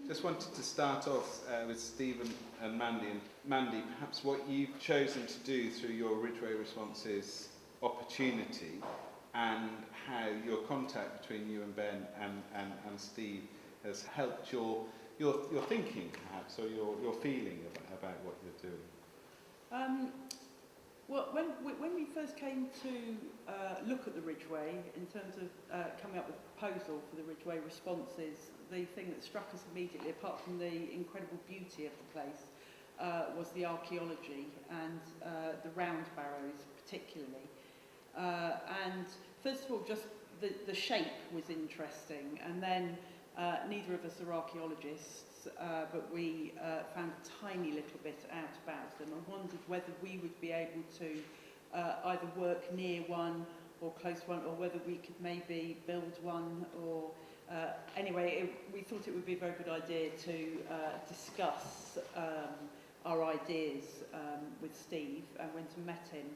Just wanted to start off with Stephen and Mandy. And Mandy, perhaps what you've chosen to do through your Ridgeway Responses opportunity and how your contact between you and Ben and Steve has helped your thinking, perhaps, or your feeling about what you're doing. Well, when we first came to look at the Ridgeway, in terms of coming up with a proposal for the Ridgeway Responses, the thing that struck us immediately, apart from the incredible beauty of the place, was the archaeology and the round barrows particularly. And first of all, just the shape was interesting, and then neither of us are archaeologists, but we found a tiny little bit out about them and wondered whether we would be able to either work near one or close one, or whether we could maybe build one, or anyway, we thought it would be a very good idea to discuss our ideas with Steve, and went and met him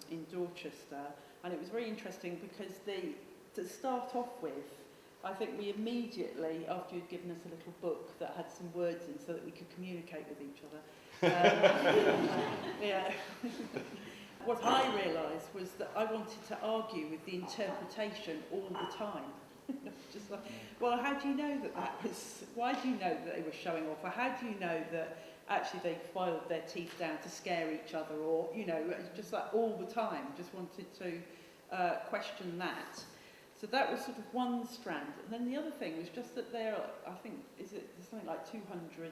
in Dorchester. And it was very interesting because to start off with, I think we immediately, after you'd given us a little book that had some words in so that we could communicate with each other, yeah. What I realised was that I wanted to argue with the interpretation all the time. Just like, well, how do you know that was, why do you know that they were showing off? Or how do you know that actually they filed their teeth down to scare each other? Or, you know, just like all the time, just wanted to question that. So that was sort of one strand. And then the other thing was just that there are, I think, there's something like 2,200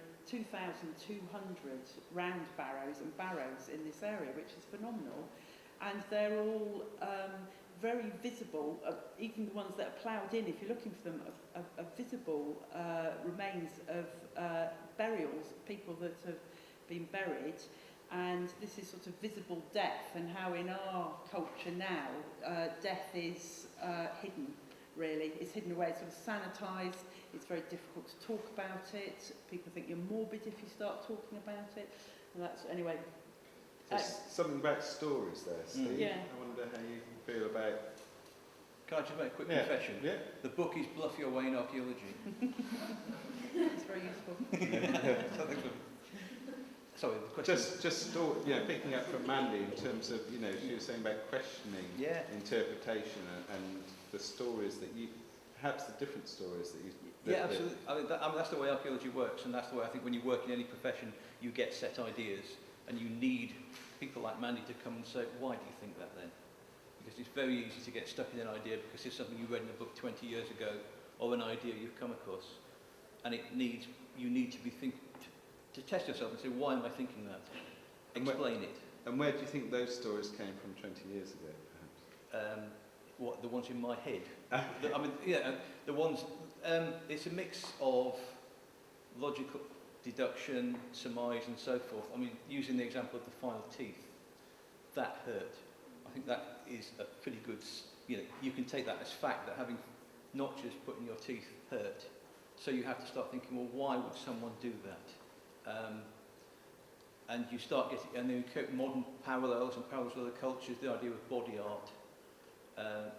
round barrows and barrows in this area, which is phenomenal. And they're all very visible, even the ones that are ploughed in, if you're looking for them, are visible remains of burials, people that have been buried. And this is sort of visible death, and how in our culture now, death is hidden, really. It's hidden away, it's sort of sanitised, it's very difficult to talk about it. People think you're morbid if you start talking about it. And that's, anyway. There's something about stories there, Steve. Yeah. I wonder how you feel about... Can I just make a quick confession? Yeah. The book is Bluff Your Way in Archaeology. It's very useful. Sorry, the question. Picking up from Mandy in terms of, she was saying about questioning interpretation and the stories that you, perhaps the different stories that you... Yeah, absolutely. I mean, that's the way archaeology works, and that's the way I think when you work in any profession, you get set ideas, and you need people like Mandy to come and say, why do you think that then? Because it's very easy to get stuck in an idea because it's something you read in a book 20 years ago, or an idea you've come across, and you need to be to test yourself and say, why am I thinking that? Explain it. And where do you think those stories came from 20 years ago, perhaps? The ones in my head? The ones... it's a mix of logical deduction, surmise, and so forth. I mean, using the example of the filed teeth, that hurt. I think that is a pretty good... you can take that as fact, that having notches put in your teeth hurt. So you have to start thinking, well, why would someone do that? And you start getting, and then you create modern parallels and parallels with other cultures, the idea of body art,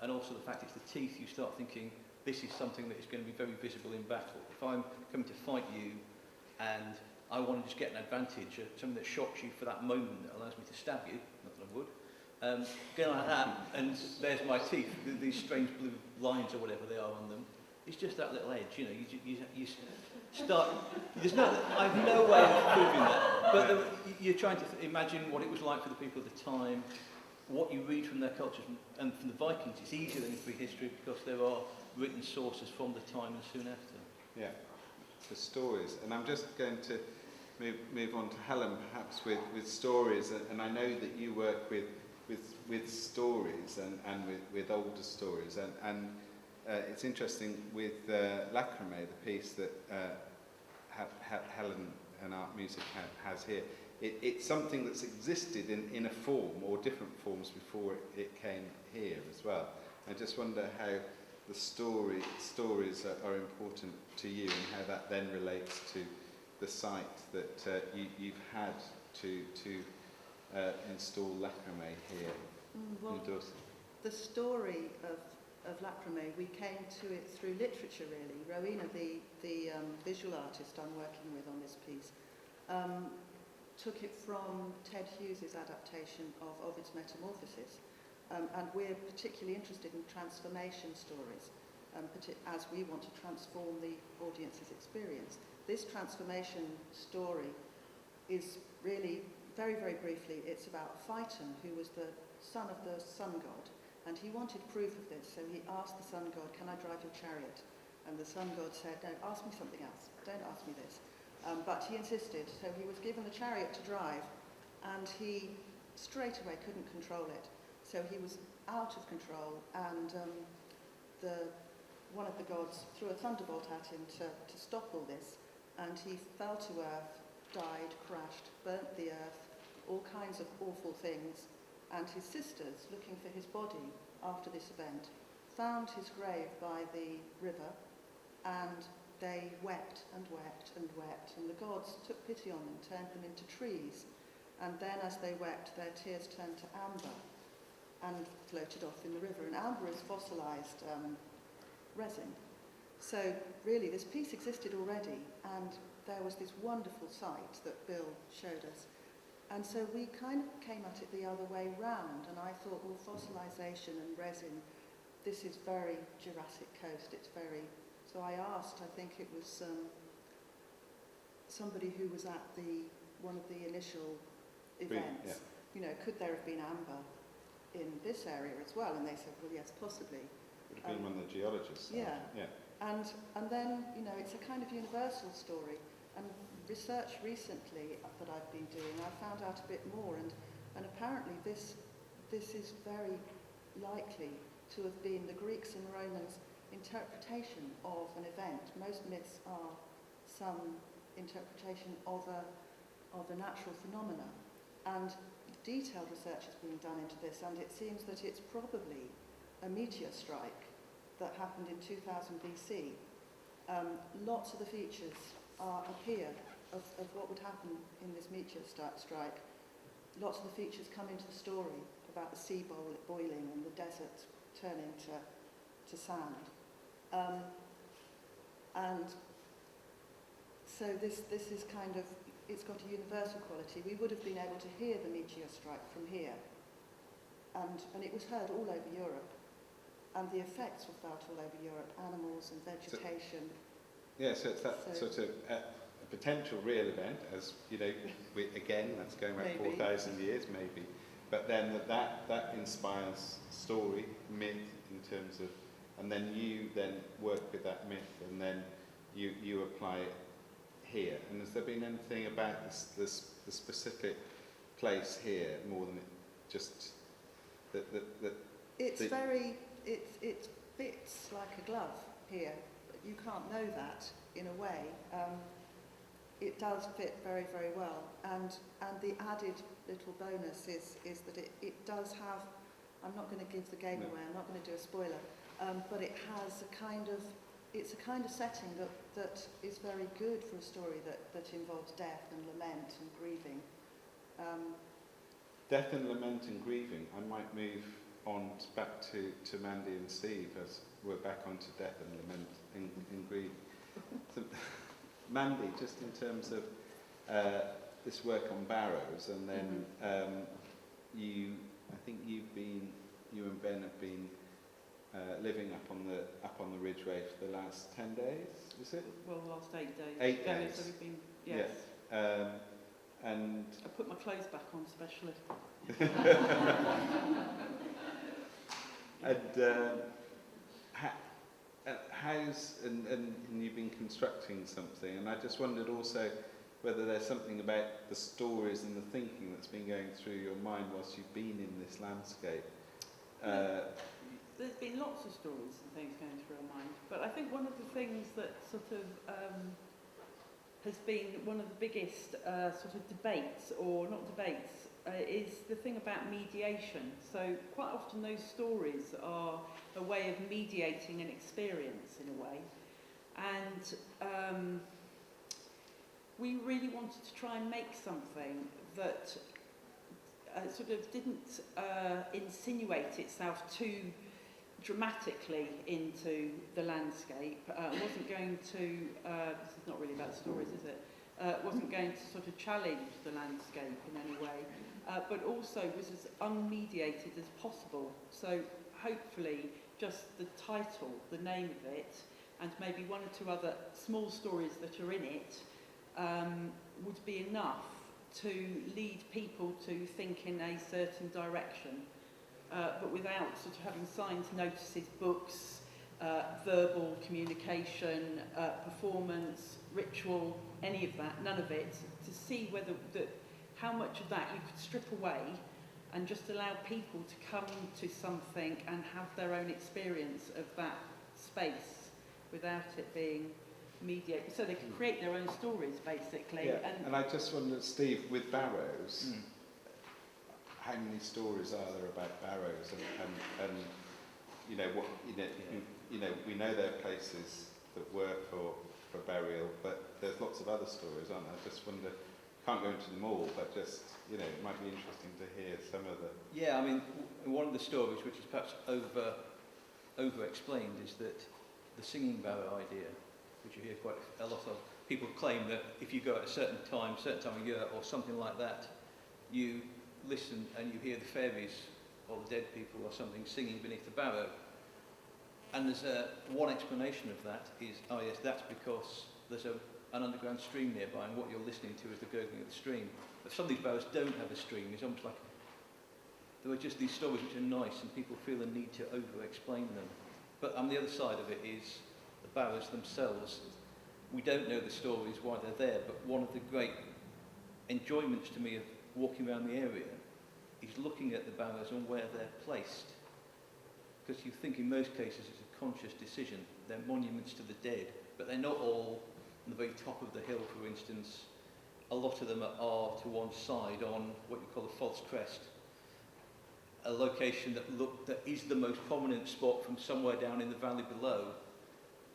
and also the fact it's the teeth. You start thinking, this is something that is going to be very visible in battle. If I'm coming to fight you, and I want to just get an advantage, something that shocks you for that moment that allows me to stab you, not that I would, go like that, and there's my teeth, these strange blue lines or whatever they are on them. It's just that little edge, you start, I have no way of proving that, but you're trying to imagine what it was like for the people at the time, what you read from their cultures, and from the Vikings, it's easier than in prehistory because there are written sources from the time and soon after. Yeah, the stories. And I'm just going to move on to Helen, perhaps with stories, and I know that you work with stories and with older stories, and it's interesting with Lacrimé, the piece that Helen and Art Music has here. It's something that's existed in a form or different forms before it came here as well. I just wonder how the stories are important to you, and how that then relates to the site that you've had to install Lacrimé here in Dorset. The story of Laprame, we came to it through literature, really. Rowena, the visual artist I'm working with on this piece, took it from Ted Hughes' adaptation of Ovid's Metamorphoses. And we're particularly interested in transformation stories, as we want to transform the audience's experience. This transformation story is really, very, very briefly, it's about Phaeton, who was the son of the sun god, and he wanted proof of this, so he asked the sun god, "Can I drive your chariot?" And the sun god said, "No, ask me something else, don't ask me this." But he insisted, so he was given the chariot to drive, and he straight away couldn't control it. So he was out of control, and one of the gods threw a thunderbolt at him to stop all this, and he fell to earth, died, crashed, burnt the earth, all kinds of awful things. And his sisters, looking for his body after this event, found his grave by the river, and they wept and wept and wept, and the gods took pity on them, turned them into trees, and then as they wept, their tears turned to amber and floated off in the river. And amber is fossilized resin. So really, this piece existed already, and there was this wonderful site that Bill showed us. And so we kind of came at it the other way round, and I thought, well, fossilization and resin, this is very Jurassic Coast, it's very... So I asked, I think it was somebody who was at one of the initial events, could there have been amber in this area as well? And they said, well, yes, possibly. Would have been one of the geologists. Yeah. And then, it's a kind of universal story. And research recently that I've been doing, I found out a bit more, and apparently this is very likely to have been the Greeks and Romans' interpretation of an event. Most myths are some interpretation of a natural phenomena, and detailed research is being done into this, and it seems that it's probably a meteor strike that happened in 2000 BC. Lots of the features appear of what would happen in this meteor strike. Lots of the features come into the story about the sea boiling and the desert turning to sand. And so this is kind of, it's got a universal quality. We would have been able to hear the meteor strike from here, and it was heard all over Europe, and the effects were felt all over Europe, animals and vegetation. So it's that sort of a potential real event, as again, that's going back 4,000 years maybe, but then that inspires story, myth in terms of, and then you then work with that myth, and then you apply it here. And has there been anything about the specific place here more than it just that it fits like a glove here. You can't know that in a way. It does fit very, very well, and the added little bonus is that it does have, I'm not going to give the game away, I'm not going to do a spoiler, but it has it's a kind of setting that is very good for a story that involves death and lament and grieving. Death and lament and grieving. I might move on back to Mandy and Steve as we're back onto death and lament and grieving. So, Mandy, just in terms of this work on Barrows, and then I think you and Ben have been living up on the Ridgeway for the last 10 days, was it? Well, the last 8 days. 8 days. So we've been, yes. Yeah. And I put my clothes back on specially. And you've been constructing something, and I just wondered also whether there's something about the stories and the thinking that's been going through your mind whilst you've been in this landscape. There's been lots of stories and things going through our mind, but I think one of the things that sort of has been one of the biggest sort of debates, or not debates, is the thing about mediation. So quite often those stories are a way of mediating an experience in a way, and we really wanted to try and make something that sort of didn't insinuate itself too dramatically into the landscape. Wasn't going to, this is not really about stories, is it? Wasn't going to sort of challenge the landscape in any way, but also was as unmediated as possible. So hopefully just the title, the name of it, and maybe one or two other small stories that are in it would be enough to lead people to think in a certain direction, but without sort of having signs, notices, books, verbal communication, performance, ritual, any of that, none of it, to see whether how much of that you could strip away and just allow people to come to something and have their own experience of that space without it being mediated, so they can create their own stories basically. Yeah. And I just wonder, Steve, with Barrows, how many stories are there about Barrows, and you know what, you know we know there are places that were for burial, but there's lots of other stories, aren't there? I just wonder, can't go into them all, but just, you know, it might be interesting to hear some of the... Yeah, I mean, one of the stories which is perhaps over-explained is that the singing barrow idea, which you hear quite a lot of, people claim that if you go at a certain time of year or something like that, you listen and you hear the fairies or the dead people or something singing beneath the barrow. And there's one explanation of that is, oh yes, that's because there's an underground stream nearby, and what you're listening to is the gurgling of the stream. But some of these barrows don't have a stream. It's almost like there are just these stories which are nice, and people feel the need to over-explain them. But on the other side of it is the barrows themselves. We don't know the stories, why they're there, but one of the great enjoyments to me of walking around the area is looking at the barrows and where they're placed. Because you think in most cases it's a conscious decision. They're monuments to the dead, but they're not all on the very top of the hill, for instance. A lot of them are to one side on what you call a false crest, a location that is the most prominent spot from somewhere down in the valley below.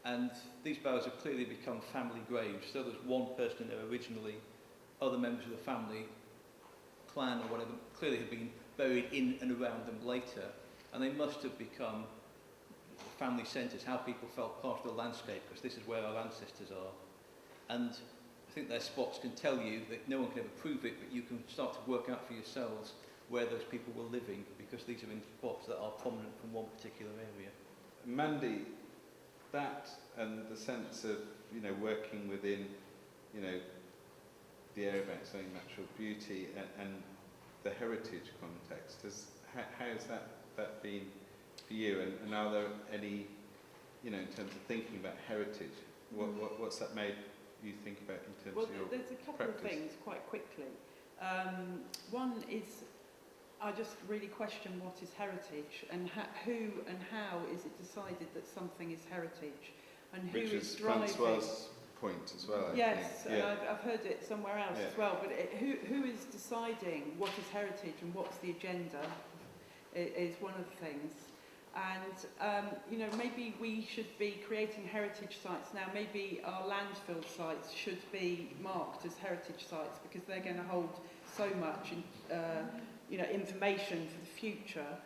And these barrows have clearly become family graves. So there's one person in there originally, other members of the family, clan or whatever, clearly have been buried in and around them later. And they must have become family centres, how people felt part of the landscape, because this is where our ancestors are. And I think their spots can tell you that no one can ever prove it, but you can start to work out for yourselves where those people were living, because these are in spots that are prominent from one particular area. Mandy, that and the sense of, you know, working within, you know, the area of explaining natural beauty and the heritage context, how has that been for you? And are there any, you know, in terms of thinking about heritage, what's that made you think about in terms of your there's a couple practice? of things quite quickly. One is, I just really question what is heritage, and who and how is it decided that something is heritage, and who Which is is driving. Francois's point as well, I Yes, think. and Yeah. I've heard it somewhere else as well, but who is deciding what is heritage and what's the agenda is one of the things. And, you know, maybe we should be creating heritage sites now. Maybe our landfill sites should be marked as heritage sites, because they're going to hold so much, you know, information for the future.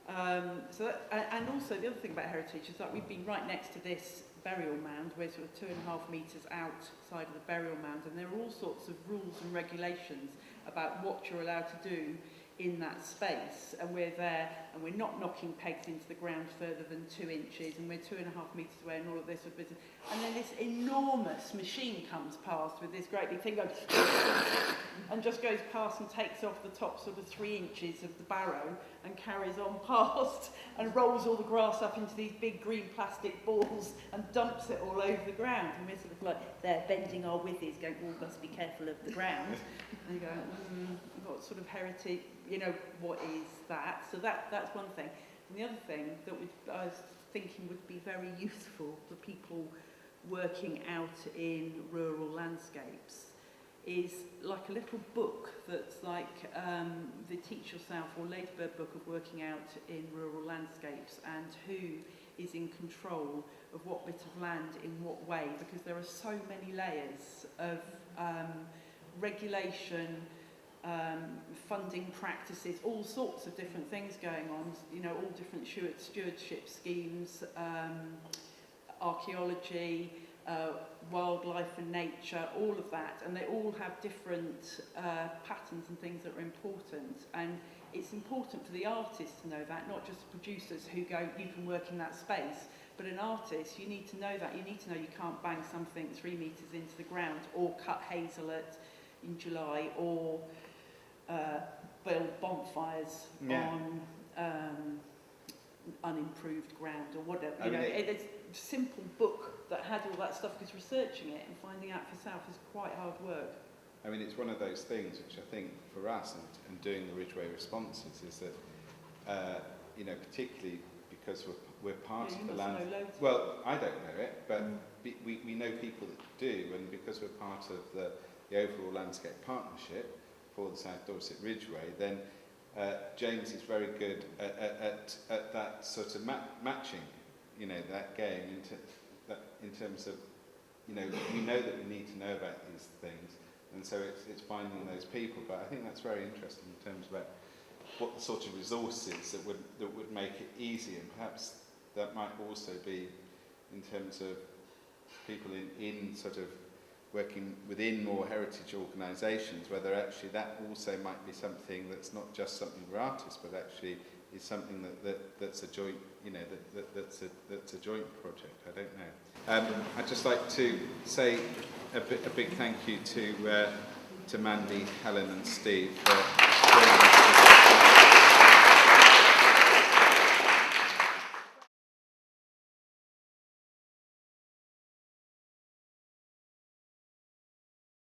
And also the other thing about heritage is that we've been right next to this burial mound. We're sort of 2.5 metres outside of the burial mound, and there are all sorts of rules and regulations about what you're allowed to do in that space, and we're there, and we're not knocking pegs into the ground further than 2 inches, and we're 2.5 metres away, and all of this. And then this enormous machine comes past with this great big thing going, and just goes past and takes off the top sort of 3 inches of the barrow and carries on past and rolls all the grass up into these big green plastic balls and dumps it all over the ground. And we're sort of like there bending our withies going, oh, must be careful of the ground. And you go, what sort of heritage, you know, what is that? So that's one thing. And the other thing that I was thinking would be very useful for people working out in rural landscapes is like a little book that's like the Teach Yourself or Ladybird book of working out in rural landscapes, and who is in control of what bit of land in what way, because there are so many layers of regulation, funding practices, all sorts of different things going on, you know, all different stewardship schemes, archaeology, wildlife and nature, all of that, and they all have different patterns and things that are important, and it's important for the artists to know that, not just the producers who go, you can work in that space, but an artist, you need to know that, you need to know you can't bang something 3 metres into the ground, or cut hazel in July, or build bonfires on unimproved ground or whatever. You know, it's a simple book that had all that stuff, because researching it and finding out for yourself is quite hard work. I mean, it's one of those things which I think for us and doing the Ridgeway responses is that, you know, particularly because we're part of the land. Well, I don't know it, but we know people that do, and because we're part of the overall landscape partnership for the South Dorset Ridgeway, then James is very good at that sort of matching, you know, that game in terms of, you know, we know that we need to know about these things, and so it's finding those people. But I think that's very interesting in terms of what the sort of resources that would make it easy, and perhaps that might also be in terms of people in sort of working within more heritage organisations, whether actually that also might be something that's not just something for artists, but actually is something that's a joint, you know, that's a joint project. I don't know. I'd just like to say a big thank you to Mandy, Helen, and Steve for joining us.